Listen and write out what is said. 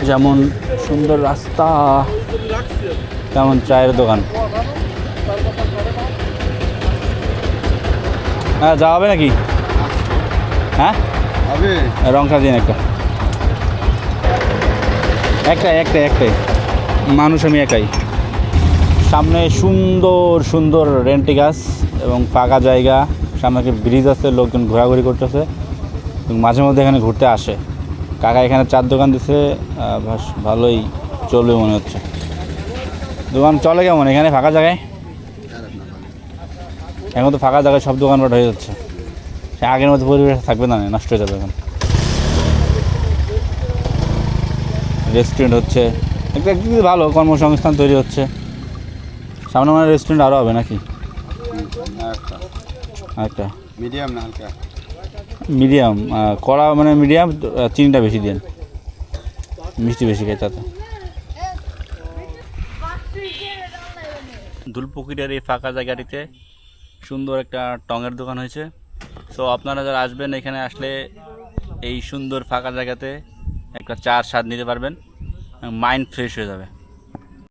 যেমন সুন্দর রাস্তা, তেমন চায়ের দোকান। হ্যাঁ, যাওয়া হবে নাকি? হ্যাঁ, রংটা দিন একটা। একটাই মানুষ, আমি একাই। সামনে সুন্দর সুন্দর রেন্টি গাছ এবং ফাঁকা জায়গা, সামনে একটা ব্রিজ আছে, লোকজন ঘোরাঘুরি করতেছে এবং মাঝে মধ্যে এখানে ঘুরতে আসে। কাকা এখানে চার দোকান দিছে, ভালোই চলবে মনে হচ্ছে। দোকান চলে কেমন এখানে ফাঁকা জায়গায়? এখন তো ফাঁকা জায়গায় সব দোকানপাট হয়ে যাচ্ছে, সে আগের মধ্যে পরিবেশ থাকবে না, নষ্ট হয়ে যাবে। এখন রেস্টুরেন্ট হচ্ছে, একটা ভালো কর্মসংস্থান তৈরি হচ্ছে। সামনে মানে রেস্টুরেন্ট আরও হবে নাকি? একটা মিডিয়াম না হালকা? মিডিয়াম কড়া, মানে মিডিয়াম, চিনিটা বেশি দেন, মিষ্টি বেশি খাই তাতে। দুলপুকুরের এই ফাঁকা জায়গাটিতে সুন্দর একটা টঙের দোকান হয়েছে। সো আপনারা যারা আসবেন, এখানে আসলে এই সুন্দর ফাঁকা জায়গাতে একটা চার স্বাদ নিতে পারবেন, মাইন্ড ফ্রেশ হয়ে যাবে।